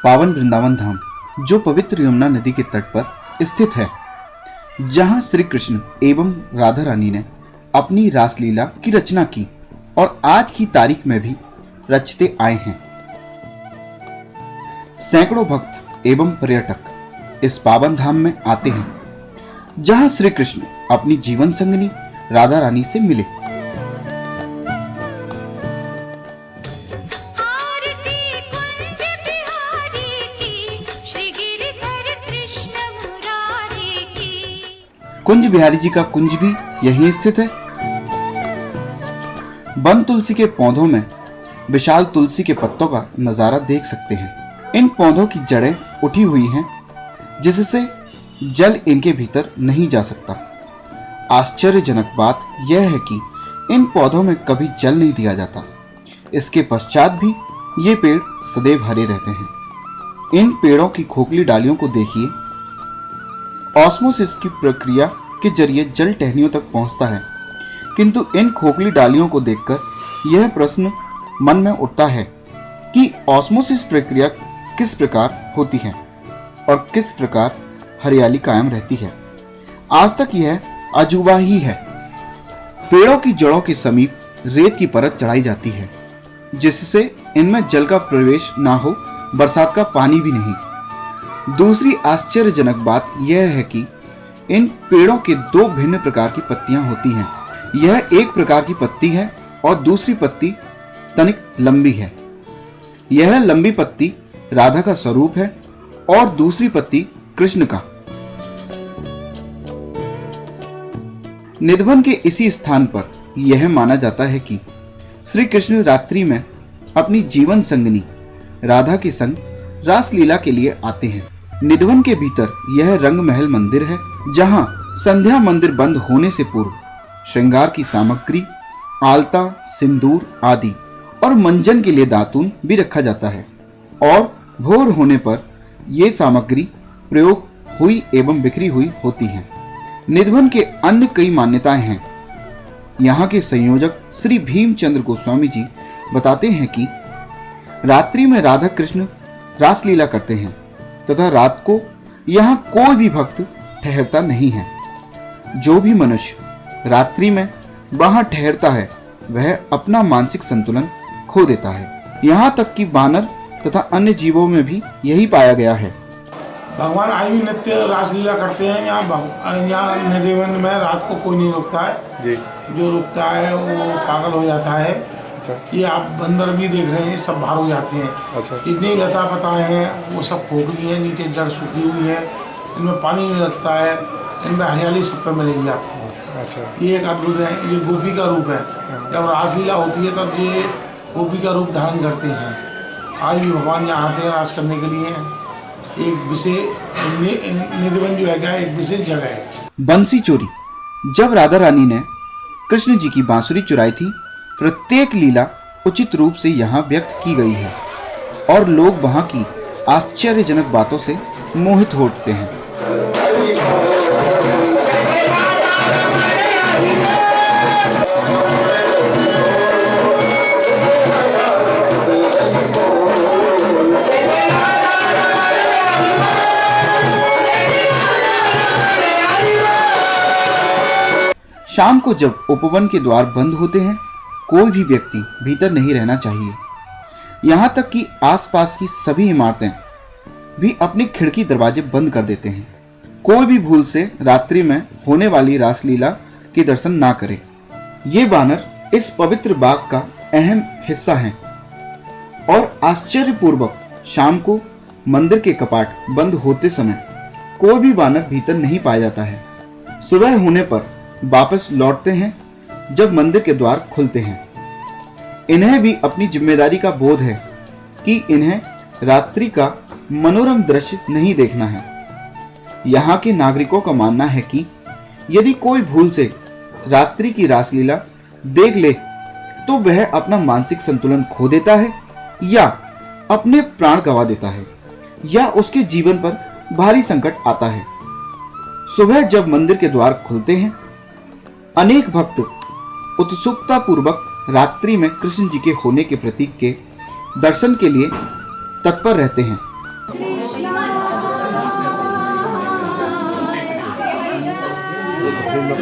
पावन वृंदावन धाम, जो पवित्र यमुना नदी के तट पर स्थित है, जहां श्री कृष्ण एवं राधा रानी ने अपनी रासलीला की रचना की और आज की तारीख में भी रचते आए हैं। सैकड़ों भक्त एवं पर्यटक इस पावन धाम में आते हैं, जहां श्री कृष्ण अपनी जीवन संगिनी राधा रानी से मिले। कुंज बिहारी जी का कुंज भी यहीं स्थित है। वन तुलसी के पौधों में विशाल तुलसी के पत्तों का नजारा देख सकते हैं। इन पौधों की जड़ें उठी हुई हैं, जिससे जल इनके भीतर नहीं जा सकता। आश्चर्यजनक बात यह है कि इन पौधों में कभी जल नहीं दिया जाता। इसके पश्चात भी ये पेड़ सदैव हरे रहते हैं। इन पेड़ों की खोखली डालियों को देखिए। ऑस्मोसिस की प्रक्रिया के जरिए जल टहनियों तक पहुंचता है, किंतु इन खोखली डालियों को देखकर यह प्रश्न मन में उठता है कि ऑस्मोसिस प्रक्रिया किस प्रकार होती है और किस प्रकार हरियाली कायम रहती है। आज तक यह अजूबा ही है। पेड़ों की जड़ों के समीप रेत की परत चढ़ाई जाती है, जिससे इनमें जल का प्रवेश ना हो, बरसात का पानी भी नहीं। दूसरी आश्चर्यजनक बात यह है कि इन पेड़ों के दो भिन्न प्रकार की पत्तियां होती हैं। यह एक प्रकार की पत्ती है और दूसरी पत्ती तनिक लंबी है। यह लंबी पत्ती राधा का स्वरूप है और दूसरी पत्ती कृष्ण का। निधवन के इसी स्थान पर यह माना जाता है कि श्री कृष्ण रात्रि में अपनी जीवन संगिनी राधा के संग रासलीला के लिए आते हैं। निधवन के भीतर यह रंग महल मंदिर है, जहां संध्या मंदिर बंद होने से पूर्व श्रृंगार की सामग्री, आलता, सिंदूर आदि और मंजन के लिए दातून भी रखा जाता है और भोर होने पर ये सामग्री प्रयोग हुई एवं बिखरी हुई होती है। निधवन के अन्य कई मान्यताएं हैं। यहाँ के संयोजक श्री भीमचंद्र गोस्वामी जी बताते हैं कि रात्रि में राधा कृष्ण रासलीला करते हैं तथा रात को यहाँ कोई भी भक्त ठहरता नहीं है। जो भी मनुष्य रात्रि में वहां ठहरता है वह अपना मानसिक संतुलन खो देता है। यहाँ तक कि बानर तथा अन्य जीवों में भी यही पाया गया है। भगवान आज भी नित्य रासलीला करते हैं। यहाँ निधवन में रात को कोई नहीं रुकता है जी। जो रुकता है वो पागल हो जाता है। अच्छा। ये आप बंदर भी देख रहे हैं, सब बाहर हो जाते हैं। अच्छा। कितनी लता पताएं हैं, वो सब खोखली है, नीचे जड़ सूखी हुई है, इनमें पानी नहीं लगता है, इनमें हरियाली सब पे मिलेगी आपको। अच्छा। ये एक अद्भुत है। ये गोपी का रूप है। जब रासलीला होती है तब ये गोपी का रूप धारण करते हैं। आज भी भगवान यहाँ आते हैं रास करने के लिए। एक विशेष निधवन जो है एक विशेष जगह है। बंसी चोरी। जब राधा रानी ने कृष्ण जी की बांसुरी चुराई थी, प्रत्येक लीला उचित रूप से यहाँ व्यक्त की गई है और लोग वहाँ की आश्चर्यजनक बातों से मोहित हो उठते हैं। शाम को जब उपवन के द्वार बंद होते हैं, कोई भी व्यक्ति भीतर नहीं रहना चाहिए। यहाँ तक कि आसपास की सभी इमारतें भी अपनी खिड़की दरवाजे बंद कर देते हैं। कोई भी भूल से रात्रि में होने वाली रासलीला के दर्शन ना करे। ये बानर इस पवित्र बाग का अहम हिस्सा हैं और आश्चर्यपूर्वक शाम को मंदिर के कपाट बंद होते समय कोई भी बानर भीतर नहीं पाया जाता है। सुबह होने पर वापस लौटते हैं जब मंदिर के द्वार खुलते हैं। इन्हें भी अपनी जिम्मेदारी का बोध है कि इन्हें रात्रि का मनोरम दृश्य नहीं देखना है। यहाँ के नागरिकों का मानना है कि यदि कोई भूल से रात्रि की रासलीला देख ले तो वह अपना मानसिक संतुलन खो देता है या अपने प्राण गंवा देता है या उसके जीवन पर भारी संकट आता है। सुबह जब मंदिर के द्वार खुलते हैं, अनेक भक्त उत्सुकता पूर्वक रात्रि में कृष्ण जी के होने के प्रतीक के दर्शन के लिए तत्पर रहते हैं। वे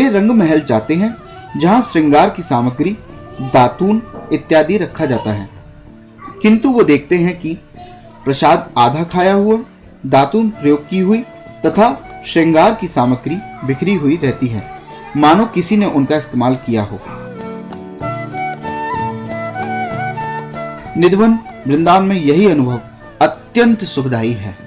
रंग महल जाते हैं जहां श्रृंगार की सामग्री, दातून इत्यादि रखा जाता है, किंतु वो देखते हैं कि प्रसाद आधा खाया हुआ, दातून प्रयोग की हुई तथा श्रृंगार की सामग्री बिखरी हुई रहती है, मानो किसी ने उनका इस्तेमाल किया हो। निधवन वृंदावन में यही अनुभव अत्यंत सुखदायी है।